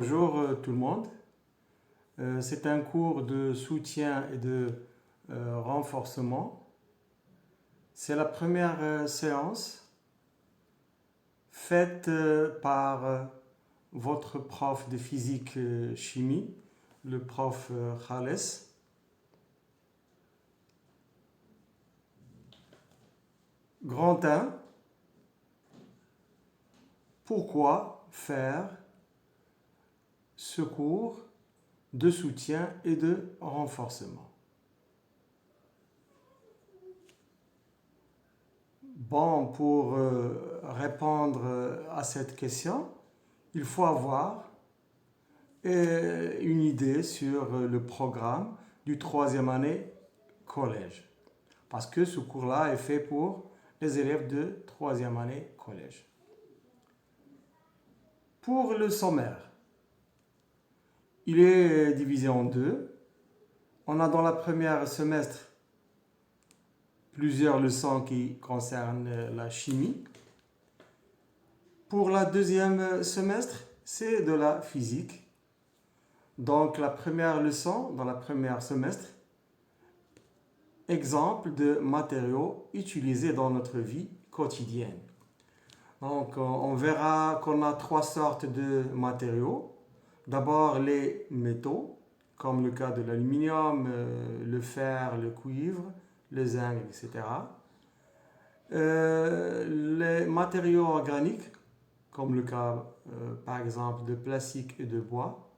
Bonjour tout le monde. C'est un cours de soutien et de renforcement. C'est la première séance faite par votre prof de physique chimie, le prof Khales. Grand 1. Pourquoi faire ce cours de soutien et de renforcement? Bon, pour répondre à cette question, il faut avoir une idée sur le programme du troisième année collège. Parce que ce cours-là est fait pour les élèves de troisième année collège. Pour le sommaire, il est divisé en deux. On a dans la première semestre plusieurs leçons qui concernent la chimie. Pour la deuxième semestre, c'est de la physique. Donc la première leçon dans la première semestre, exemple de matériaux utilisés dans notre vie quotidienne. Donc on verra qu'on a trois sortes de matériaux. D'abord les métaux, comme le cas de l'aluminium, le fer, le cuivre, le zinc, etc. Les matériaux organiques, comme le cas par exemple de plastique et de bois.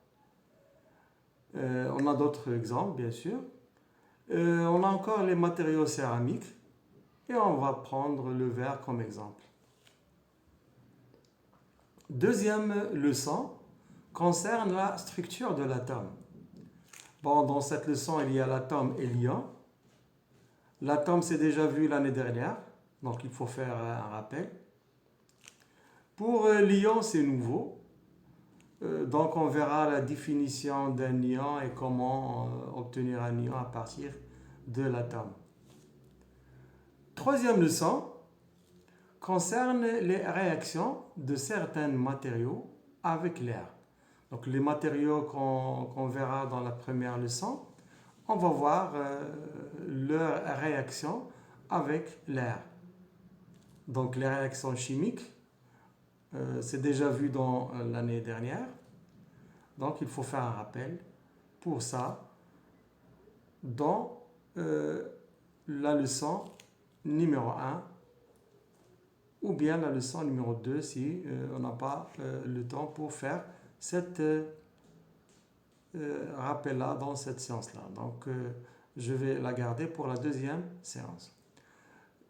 On a d'autres exemples, bien sûr. On a encore les matériaux céramiques et on va prendre le verre comme exemple. Deuxième leçon concerne la structure de l'atome. Bon, dans cette leçon, il y a l'atome et l'ion. L'atome, c'est déjà vu l'année dernière, donc il faut faire un rappel. Pour l'ion, c'est nouveau. Donc on verra la définition d'un ion et comment obtenir un ion à partir de l'atome. Troisième leçon concerne les réactions de certains matériaux avec l'air. Donc les matériaux qu'on verra dans la première leçon, on va voir leur réaction avec l'air. Donc les réactions chimiques, c'est déjà vu dans l'année dernière. Donc il faut faire un rappel pour ça dans la leçon numéro 1 ou bien la leçon numéro 2 si on n'a pas le temps pour faire cette rappel-là dans cette séance-là. Donc je vais la garder pour la deuxième séance.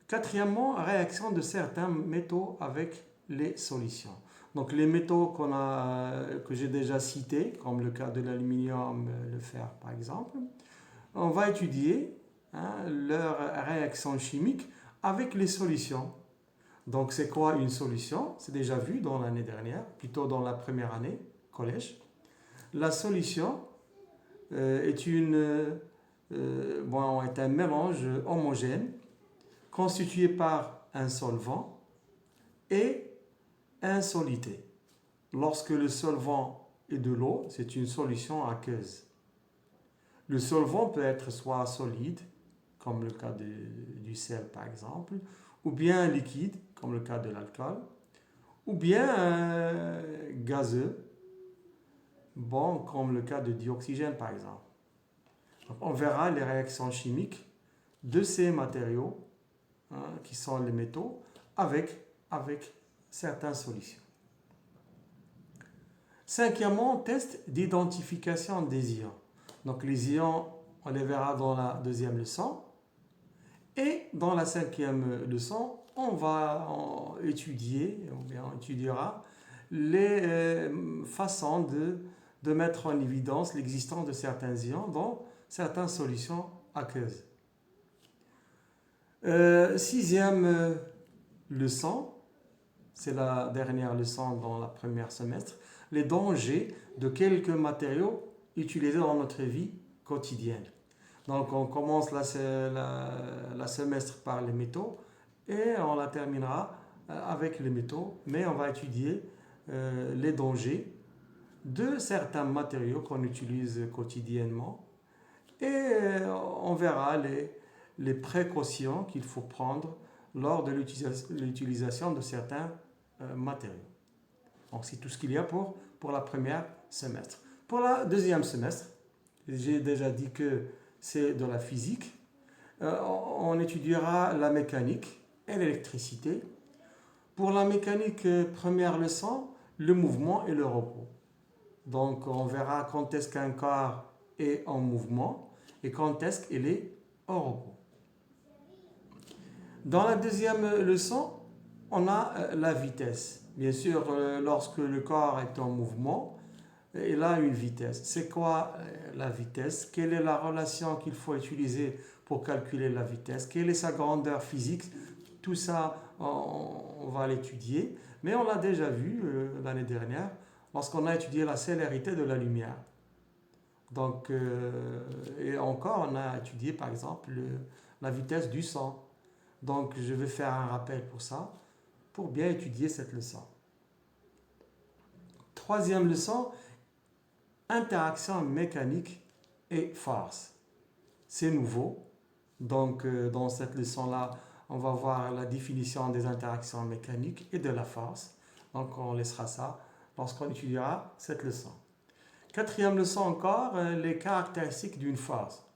Quatrièmement, réaction de certains métaux avec les solutions. Donc les métaux que j'ai déjà cités, comme le cas de l'aluminium, le fer par exemple, on va étudier leur réaction chimique avec les solutions. Donc c'est quoi une solution? C'est déjà vu dans l'année dernière, plutôt dans la première année collège. La solution est un mélange homogène constitué par un solvant et un solité. Lorsque le solvant est de l'eau, c'est une solution aqueuse. Le solvant peut être soit solide, comme le cas du sel par exemple, ou bien liquide, comme le cas de l'alcool, ou bien gazeux, comme le cas de dioxygène par exemple. Donc, on verra les réactions chimiques de ces matériaux, qui sont les métaux, avec certaines solutions. Cinquièmement, test d'identification des ions. Donc les ions, on les verra dans la deuxième leçon. Et dans la cinquième leçon, on va on étudiera les façons de mettre en évidence l'existence de certains ions dans certaines solutions aqueuses. Sixième leçon, c'est la dernière leçon dans la première semestre, les dangers de quelques matériaux utilisés dans notre vie quotidienne. Donc on commence la semestre par les métaux et on la terminera avec les métaux, mais on va étudier les dangers de certains matériaux qu'on utilise quotidiennement et on verra les précautions qu'il faut prendre lors de l'utilisation de certains matériaux. Donc c'est tout ce qu'il y a pour la première semestre. Pour la deuxième semestre, j'ai déjà dit que c'est de la physique. On étudiera la mécanique et l'électricité. Pour la mécanique, première leçon, le mouvement et le repos. Donc on verra quand est-ce qu'un corps est en mouvement et quand est-ce qu'il est au repos. Dans la deuxième leçon, on a la vitesse. Bien sûr, lorsque le corps est en mouvement, il a une vitesse. C'est quoi la vitesse? Quelle est la relation qu'il faut utiliser pour calculer la vitesse? Quelle est sa grandeur physique? Tout ça, on va l'étudier. Mais on l'a déjà vu l'année dernière lorsqu'on a étudié la célérité de la lumière. Donc, et encore, on a étudié par exemple la vitesse du son. Donc, je vais faire un rappel pour ça, pour bien étudier cette leçon. Troisième leçon, interaction mécanique et force. C'est nouveau. Donc, dans cette leçon-là, on va voir la définition des interactions mécaniques et de la force. Donc, on laissera ça lorsqu'on étudiera cette leçon. Quatrième leçon encore, les caractéristiques d'une force.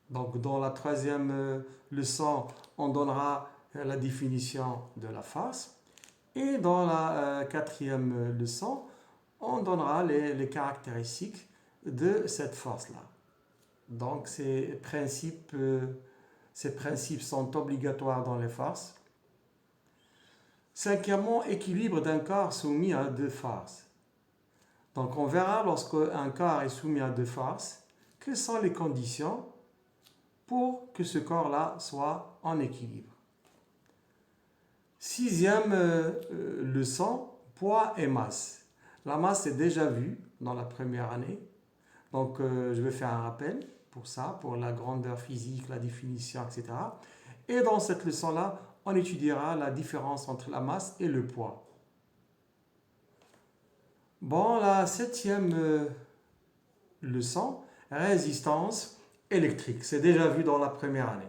Donc, dans la troisième leçon, on donnera la définition de la force. Et dans la quatrième leçon, on donnera les caractéristiques de cette force-là. Donc, ces principes sont obligatoires dans les forces. Cinquièmement, équilibre d'un corps soumis à deux forces. Donc, on verra lorsqu'un corps est soumis à deux forces, quelles sont les conditions pour que ce corps-là soit en équilibre. Sixième leçon, poids et masse. La masse est déjà vue dans la première année. Donc, je vais faire un rappel pour ça, pour la grandeur physique, la définition, etc. Et dans cette leçon-là, on étudiera la différence entre la masse et le poids. Bon, la septième leçon, résistance électrique. C'est déjà vu dans la première année.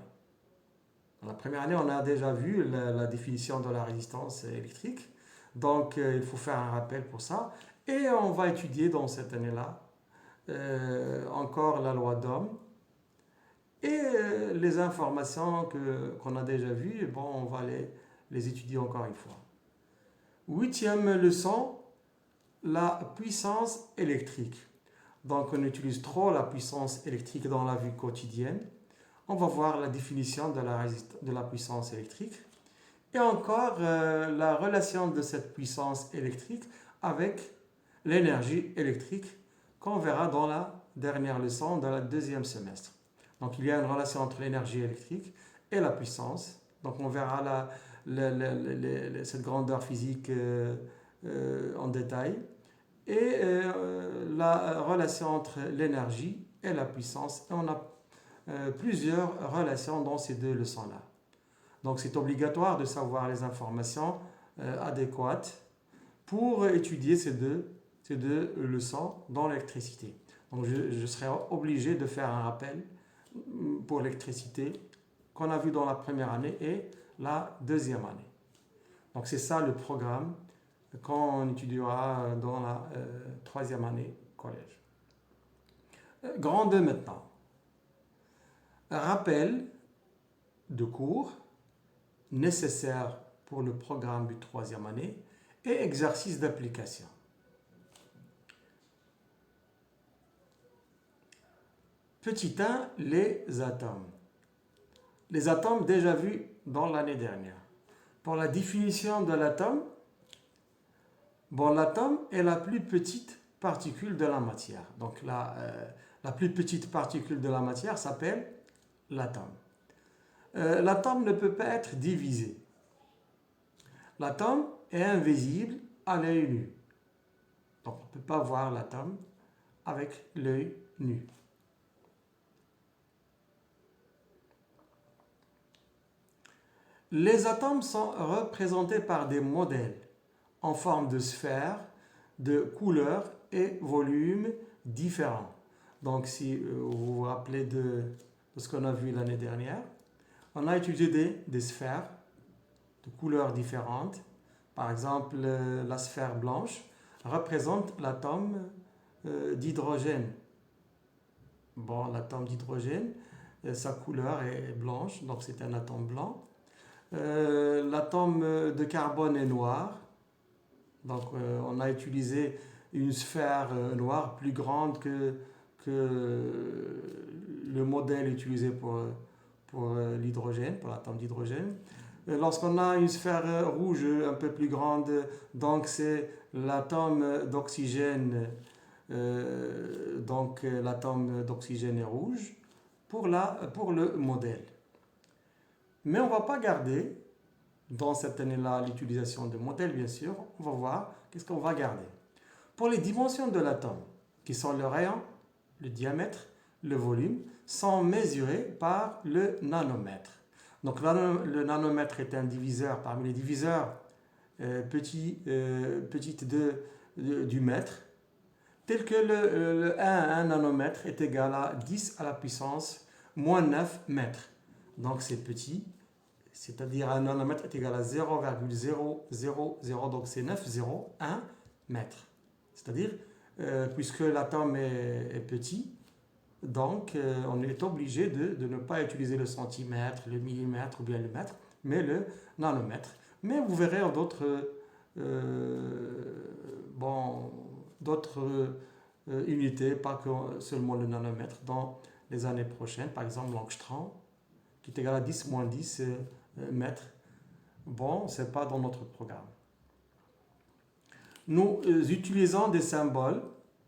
Dans la première année, on a déjà vu la définition de la résistance électrique. Donc, il faut faire un rappel pour ça. Et on va étudier dans cette année-là encore la loi d'Ohm. Et les informations qu'on a déjà vues, bon, on va les étudier encore une fois. Huitième leçon, la puissance électrique. Donc, on utilise trop la puissance électrique dans la vie quotidienne. On va voir la définition de la puissance électrique. Et encore la relation de cette puissance électrique avec l'énergie électrique qu'on verra dans la dernière leçon, dans la deuxième semestre. Donc, il y a une relation entre l'énergie électrique et la puissance. Donc, on verra cette grandeur physique en détail. Et la relation entre l'énergie et la puissance. Et on a plusieurs relations dans ces deux leçons-là. Donc, c'est obligatoire de savoir les informations adéquates pour étudier ces deux leçons dans l'électricité. Donc, je serai obligé de faire un rappel pour l'électricité qu'on a vu dans la première année et la deuxième année. Donc, c'est ça le programme qu'on étudiera dans la troisième année collège. Grand 2 maintenant. Rappel de cours nécessaires pour le programme du troisième année et exercice d'application. Petit 1, les atomes. Les atomes déjà vus dans l'année dernière. Pour la définition de l'atome, l'atome est la plus petite particule de la matière. Donc la plus petite particule de la matière s'appelle l'atome. L'atome ne peut pas être divisé. L'atome est invisible à l'œil nu. Donc on ne peut pas voir l'atome avec l'œil nu. Les atomes sont représentés par des modèles en forme de sphères, de couleurs et volume différents. Donc, si vous vous rappelez de ce qu'on a vu l'année dernière, on a utilisé des sphères de couleurs différentes. Par exemple, la sphère blanche représente l'atome d'hydrogène. Bon, l'atome d'hydrogène, sa couleur est blanche, donc c'est un atome blanc. L'atome de carbone est noir. Donc on a utilisé une sphère noire plus grande que le modèle utilisé pour l'hydrogène, pour l'atome d'hydrogène. Lorsqu'on a une sphère rouge un peu plus grande, donc c'est l'atome d'oxygène. Donc l'atome d'oxygène est rouge pour le modèle. Mais on ne va pas garder dans cette année-là l'utilisation de modèles, bien sûr. On va voir qu'est-ce qu'on va garder. Pour les dimensions de l'atome, qui sont le rayon, le diamètre, le volume, sont mesurées par le nanomètre. Donc le nanomètre est un diviseur parmi les diviseurs petites du mètre, tel que le 1 nanomètre est égal à 10 à la puissance moins 9 mètres. Donc c'est petit, c'est-à-dire un nanomètre est égal à 0,000, donc c'est 9,01 mètres. C'est-à-dire, puisque l'atome est petit, donc on est obligé de ne pas utiliser le centimètre, le millimètre ou bien le mètre, mais le nanomètre. Mais vous verrez d'autres unités, pas que seulement le nanomètre, dans les années prochaines. Par exemple, l'angstrom, qui est égal à 10 moins 10 mètres. Bon, ce n'est pas dans notre programme. Nous utilisons des symboles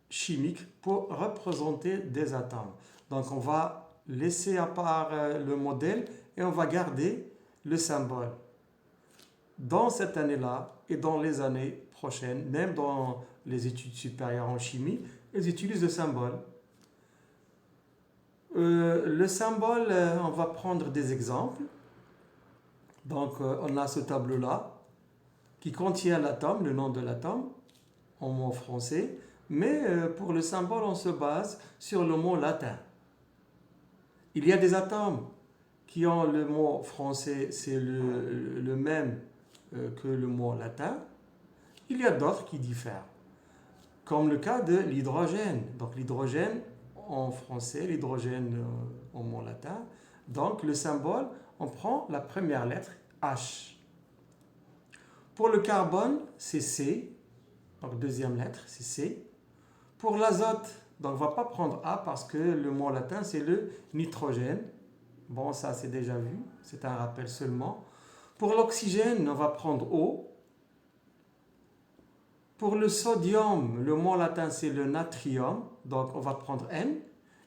chimiques pour représenter des atomes. Donc, on va laisser à part le modèle et on va garder le symbole. Dans cette année-là et dans les années prochaines, même dans les études supérieures en chimie, ils utilisent le symbole. Le symbole, on va prendre des exemples. Donc, on a ce tableau-là qui contient l'atome, le nom de l'atome, en mot français. Mais pour le symbole, on se base sur le mot latin. Il y a des atomes qui ont le mot français, c'est le même que le mot latin. Il y a d'autres qui diffèrent, comme le cas de l'hydrogène. Donc l'hydrogène en français, l'hydrogène en mot latin. Donc le symbole, on prend la première lettre H. Pour le carbone, c'est C. Donc deuxième lettre, c'est C. Pour l'azote, donc on ne va pas prendre A parce que le mot latin, c'est le nitrogène. Bon, ça c'est déjà vu, c'est un rappel seulement. Pour l'oxygène, on va prendre O. Pour le sodium, le mot latin c'est le natrium, donc on va prendre N.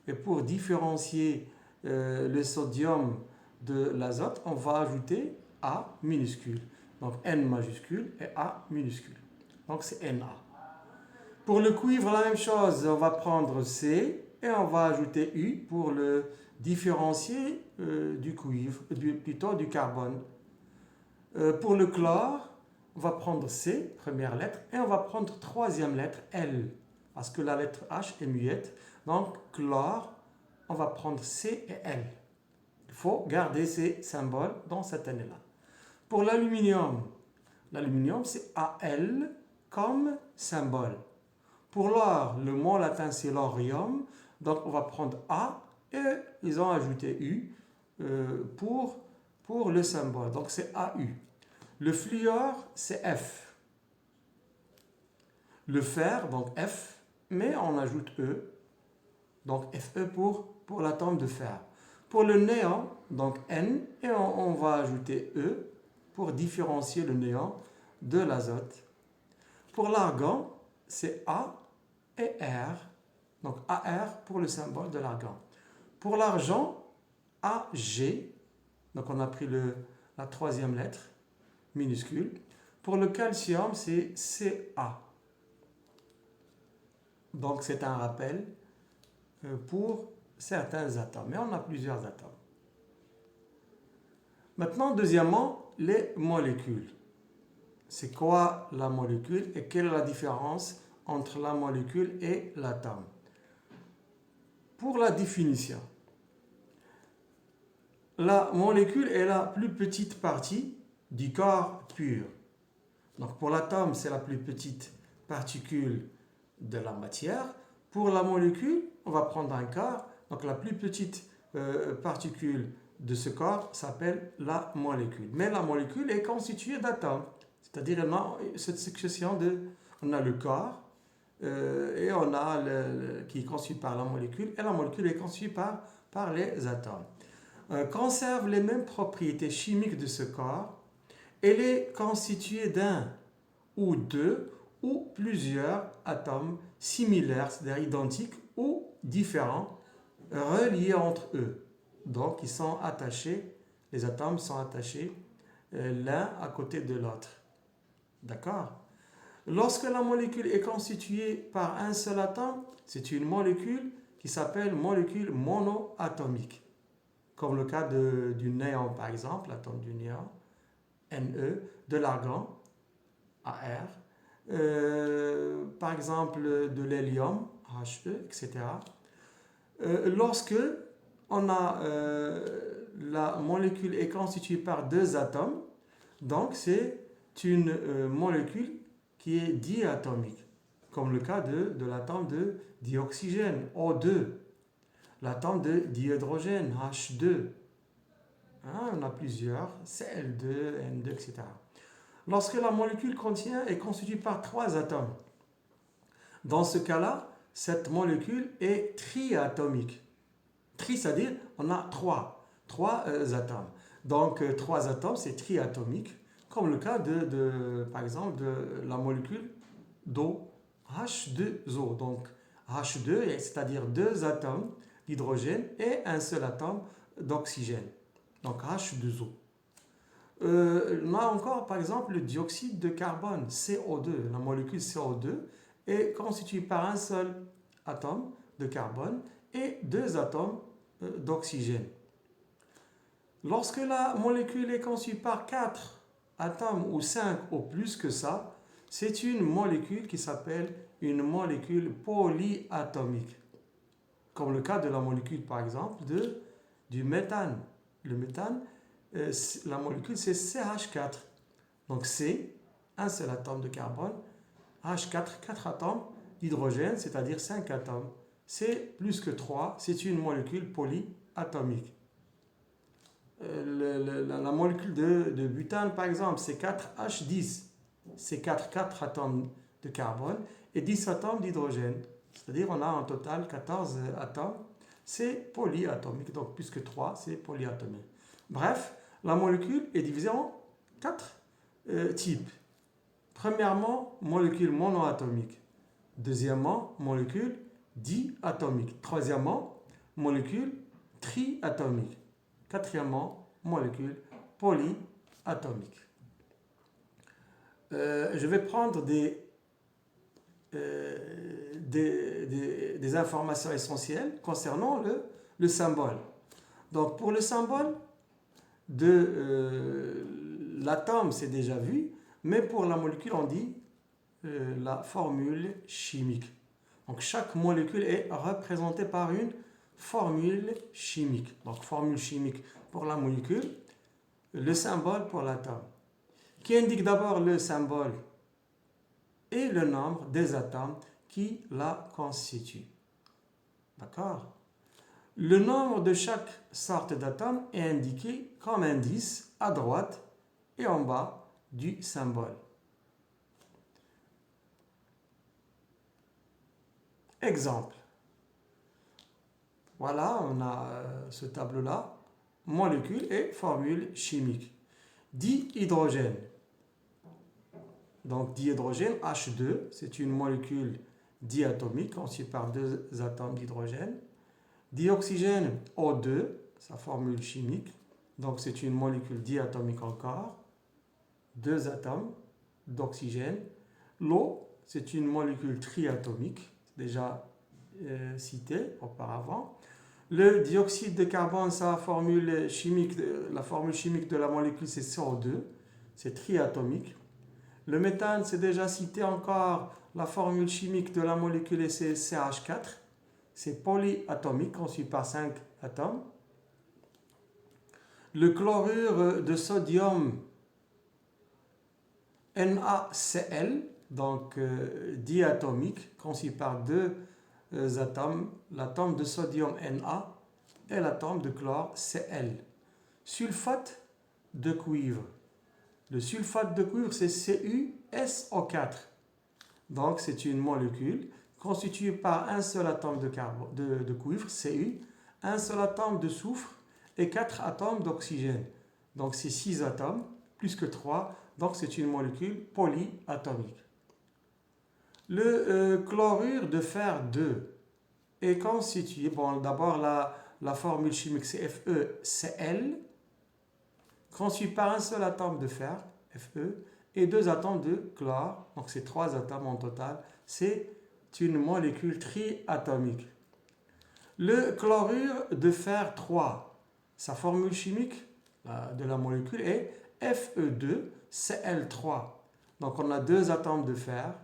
Et pour différencier le sodium de l'azote, on va ajouter A minuscule. Donc N majuscule et A minuscule. Donc c'est Na. Pour le cuivre, la même chose, on va prendre C et on va ajouter U pour le différencier du cuivre, plutôt du carbone. Pour le chlore, on va prendre C, première lettre, et on va prendre troisième lettre, L, parce que la lettre H est muette. Donc, chlore, on va prendre C et L. Il faut garder ces symboles dans cette année-là. Pour l'aluminium, c'est Al comme symbole. Pour l'or, le mot latin c'est l'orium, donc on va prendre A et ils ont ajouté U pour le symbole, donc c'est AU. Le fluor, c'est F. Le fer, donc F, mais on ajoute E, donc Fe pour l'atome de fer. Pour le néon, donc N, et on va ajouter E pour différencier le néon de l'azote. Pour l'argon, c'est A et R, donc AR pour le symbole de l'argon. Pour l'argent, AG, donc on a pris la troisième lettre, minuscule. Pour le calcium, c'est Ca. Donc c'est un rappel pour certains atomes, mais on a plusieurs atomes. Maintenant, deuxièmement, les molécules. C'est quoi la molécule et quelle est la différence entre la molécule et l'atome. Pour la définition, la molécule est la plus petite partie du corps pur. Donc pour l'atome, c'est la plus petite particule de la matière. Pour la molécule, on va prendre un corps. Donc la plus petite particule de ce corps s'appelle la molécule. Mais la molécule est constituée d'atomes. C'est-à-dire cette succession on a le corps et on a qui est constitué par la molécule. Et la molécule est constituée par les atomes. Conserve les mêmes propriétés chimiques de ce corps. Elle est constituée d'un ou deux ou plusieurs atomes similaires, c'est-à-dire identiques ou différents, reliés entre eux. Donc, ils sont attachés, les atomes sont attachés l'un à côté de l'autre. D'accord? Lorsque la molécule est constituée par un seul atome, c'est une molécule qui s'appelle molécule monoatomique. Comme le cas du néon, par exemple, l'atome du néon, Ne, de l'argon, Ar, par exemple de l'hélium, He, etc. Lorsque la molécule est constituée par deux atomes, donc c'est une molécule qui est diatomique, comme le cas de l'atome de dioxygène, O2, l'atome de dihydrogène, H2. On a plusieurs, Cl2, N2, etc. Lorsque la molécule est constituée par trois atomes, dans ce cas-là, cette molécule est triatomique. Tri, c'est-à-dire on a trois atomes. Donc, trois atomes, c'est triatomique, comme le cas par exemple, de la molécule d'eau, H2O. Donc, H2, c'est-à-dire deux atomes d'hydrogène et un seul atome d'oxygène. Donc, H2O. On a encore, par exemple, le dioxyde de carbone, CO2. La molécule CO2 est constituée par un seul atome de carbone et deux atomes d'oxygène. Lorsque la molécule est constituée par 4 atomes ou 5 ou plus que ça, c'est une molécule qui s'appelle une molécule polyatomique. Comme le cas de la molécule, par exemple, du méthane. Le méthane, la molécule, c'est CH4. Donc C, un seul atome de carbone, H4, 4 atomes d'hydrogène, c'est-à-dire 5 atomes. C plus que 3, c'est une molécule polyatomique. La molécule de butane, par exemple, c'est 4H10. C'est 4 atomes de carbone et 10 atomes d'hydrogène. C'est-à-dire on a en total 14 atomes. C'est polyatomique, donc plus que 3, c'est polyatomique. Bref, la molécule est divisée en 4 types. Premièrement, molécule monoatomique. Deuxièmement, molécule diatomique. Troisièmement, molécule triatomique. Quatrièmement, molécule polyatomique. Je vais prendre des informations essentielles concernant le symbole. Donc, pour le symbole de l'atome, c'est déjà vu, mais pour la molécule, on dit la formule chimique. Donc, chaque molécule est représentée par une formule chimique. Donc, formule chimique pour la molécule, le symbole pour l'atome, qui indique d'abord le symbole et le nombre des atomes qui la constituent. D'accord? Le nombre de chaque sorte d'atome est indiqué comme indice à droite et en bas du symbole. Exemple. Voilà, on a ce tableau-là. Molécule et formule chimique. Dihydrogène. Donc dihydrogène, H2, c'est une molécule diatomique constituée par deux atomes d'hydrogène. Dioxygène, O2, sa formule chimique. Donc c'est une molécule diatomique encore. Deux atomes d'oxygène. L'eau, c'est une molécule triatomique, déjà citée auparavant. Le dioxyde de carbone, la formule chimique de la molécule, c'est CO2, c'est triatomique. Le méthane, c'est déjà cité encore, La formule chimique de la molécule est CH4. C'est polyatomique, conçu par 5 atomes. Le chlorure de sodium NaCl, donc diatomique, conçu par 2 atomes, l'atome de sodium Na et l'atome de chlore Cl. Sulfate de cuivre. Le sulfate de cuivre, c'est CuSO4. Donc, c'est une molécule constituée par un seul atome de cuivre, Cu, un seul atome de soufre et 4 atomes d'oxygène. Donc, c'est 6 atomes, plus que 3. Donc, c'est une molécule polyatomique. Le chlorure de fer 2 est constitué, bon, d'abord la formule chimique c'est FeCl, conçu par un seul atome de fer, Fe, et 2 atomes de chlore, donc c'est 3 atomes en total. C'est une molécule triatomique. Le chlorure de fer 3, sa formule chimique de la molécule est Fe2Cl3. Donc on a 2 atomes de fer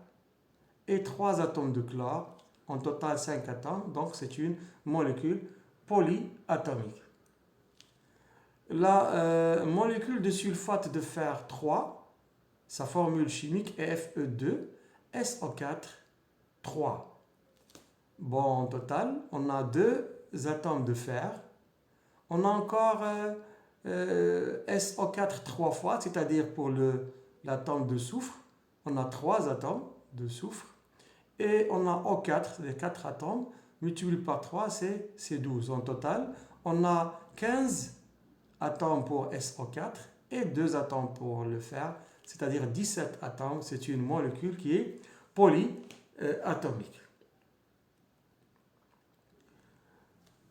et 3 atomes de chlore, en total 5 atomes, donc c'est une molécule polyatomique. La molécule de sulfate de fer 3, sa formule chimique est Fe2SO4-3. Bon, en total, on a 2 atomes de fer. On a encore SO4 3 fois, c'est-à-dire pour l'atome de soufre, on a 3 atomes de soufre. Et on a O4, les 4 atomes, multiplié par 3, c'est 12. En total, on a 15 atomes pour SO4 et 2 atomes pour le fer, c'est-à-dire 17 atomes. C'est une molécule qui est polyatomique.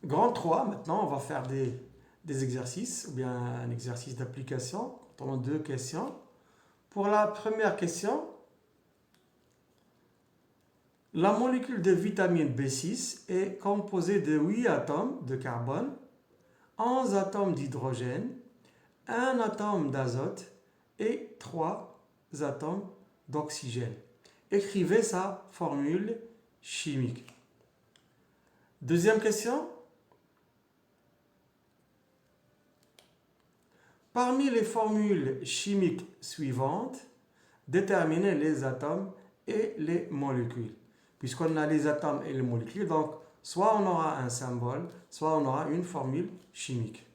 Grand 3, maintenant, on va faire des exercices, ou bien un exercice d'application. On a 2 questions. Pour la première question, la molécule de vitamine B6 est composée de 8 atomes de carbone, 11 atomes d'hydrogène, 1 atome d'azote et 3 atomes d'oxygène. Écrivez sa formule chimique. Deuxième question. Parmi les formules chimiques suivantes, déterminez les atomes et les molécules. Puisqu'on a les atomes et les molécules, donc soit on aura un symbole, soit on aura une formule chimique.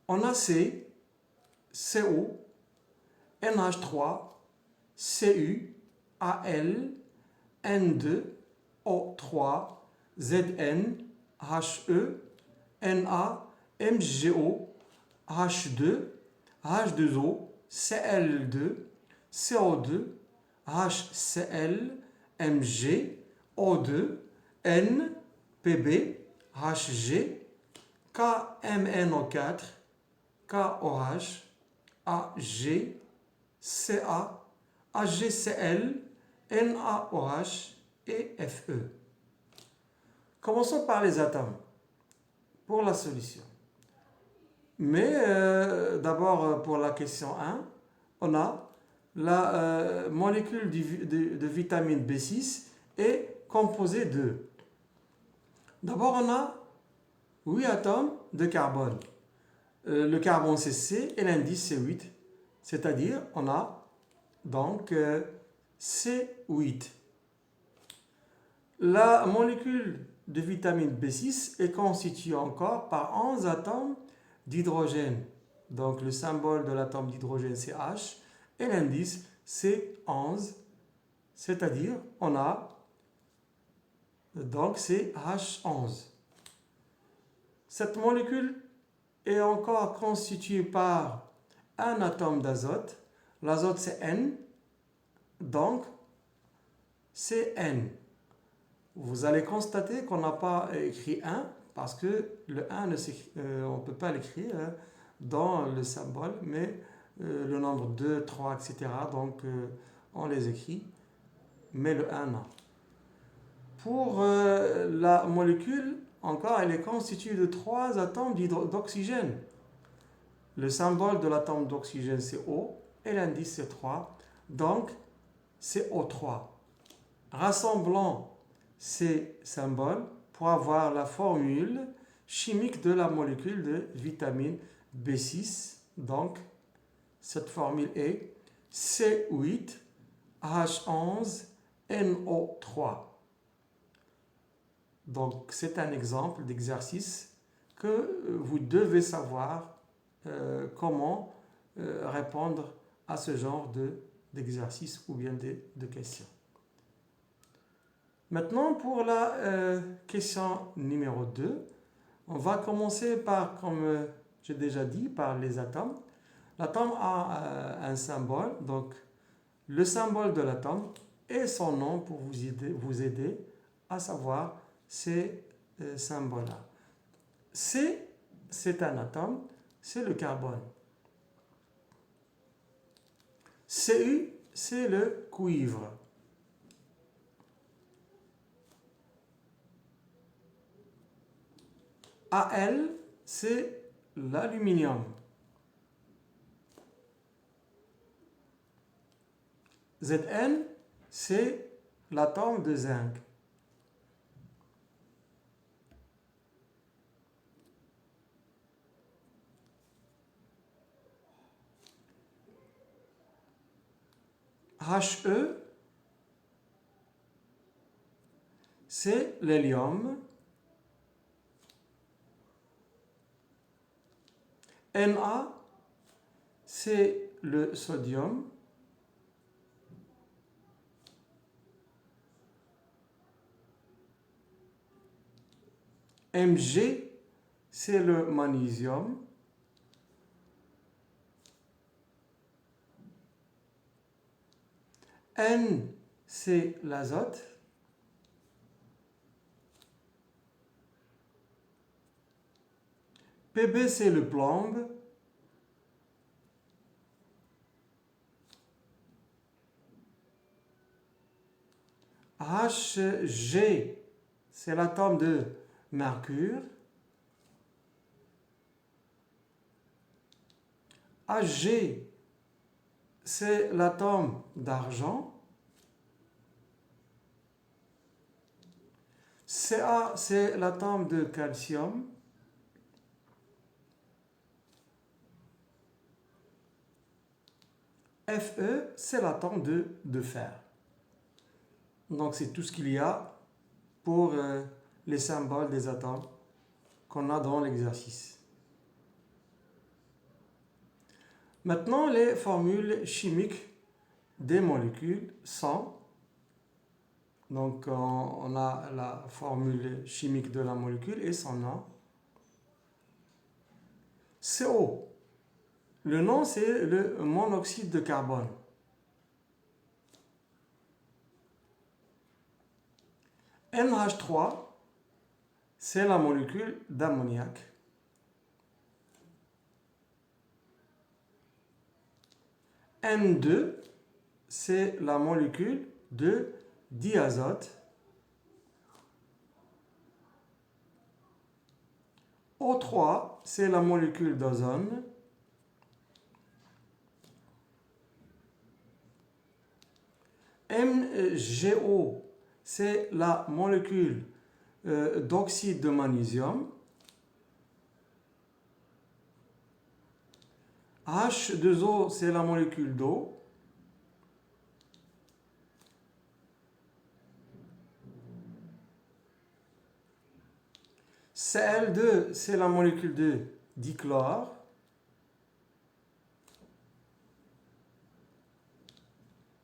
On a C, CO, NH3, Cu, Al, N2O3, Zn, He, Na, MgO, H2, H2O, Cl2, CO2, HCl, Mg, O2, N, Pb, Hg, KMNO4, KOH, Ag, Ca, HgCl, NaOH et Fe. Commençons par les atomes pour la solution. Mais d'abord pour la question 1, on a la molécule de vitamine B6 est composée de... D'abord on a 8 atomes de carbone. Le carbone c'est C et l'indice c'est 8. C'est-à-dire on a donc C8. La molécule de vitamine B6 est constituée encore par 11 atomes d'hydrogène. Donc le symbole de l'atome d'hydrogène c'est H et l'indice c'est 11. C'est-à-dire on a donc c'est H11. Cette molécule est encore constituée par un atome d'azote. L'azote c'est N, donc c'est N. Vous allez constater qu'on n'a pas écrit 1 parce que le 1, on ne peut pas l'écrire dans le symbole, mais le nombre 2, 3, etc. Donc on les écrit, mais le 1 non. Pour la molécule, encore, elle est constituée de 3 atomes d'oxygène. Le symbole de l'atome d'oxygène, c'est O, et l'indice, c'est 3. Donc, c'est O3. Rassemblons ces symboles pour avoir la formule chimique de la molécule de vitamine B6. Donc, cette formule est C8H11NO3. Donc, c'est un exemple d'exercice que vous devez savoir comment répondre à ce genre d'exercice ou bien de questions. Maintenant, pour la question numéro 2, on va commencer par, comme j'ai déjà dit, par les atomes. L'atome a un symbole, donc le symbole de l'atome et son nom pour vous aider à savoir ces symboles-là. C, c'est un atome, c'est le carbone. Cu, c'est le cuivre. Al, c'est l'aluminium. Zn, c'est l'atome de zinc. He, c'est l'hélium. Na, c'est le sodium. Mg, c'est le magnésium. N, c'est l'azote. Pb, c'est le plomb. Hg, c'est l'atome de mercure. Ag, c'est l'atome d'argent. Ca, c'est l'atome de calcium. Fe, c'est l'atome de fer. Donc, c'est tout ce qu'il y a pour les symboles des atomes qu'on a dans l'exercice. Maintenant, les formules chimiques des molécules sont, donc on a la formule chimique de la molécule et son nom. CO, le nom c'est le monoxyde de carbone. NH3, c'est la molécule d'ammoniac. N2, c'est la molécule de diazote. O3, c'est la molécule d'ozone. MgO, c'est la molécule d'oxyde de magnésium. H2O, c'est la molécule d'eau. Cl2, c'est la molécule de dichlore.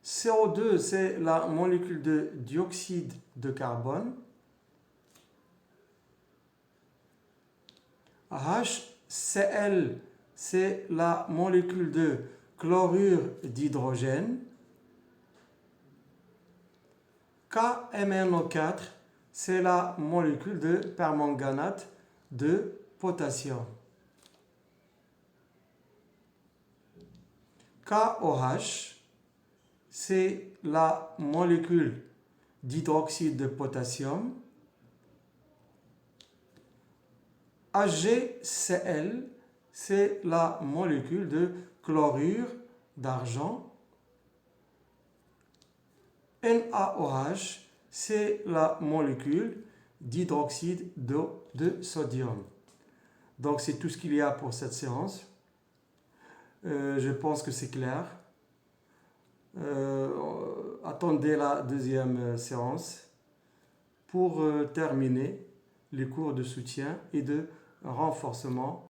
CO2, c'est la molécule de dioxyde de carbone. HCl, c'est la molécule de chlorure d'hydrogène. KMnO4, c'est la molécule de permanganate de potassium. KOH, c'est la molécule d'hydroxyde de potassium. HgCl, c'est la molécule de chlorure d'argent. NaOH, c'est la molécule d'hydroxyde de sodium. Donc c'est tout ce qu'il y a pour cette séance. Je pense que c'est clair. Attendez la deuxième séance pour terminer les cours de soutien et de renforcement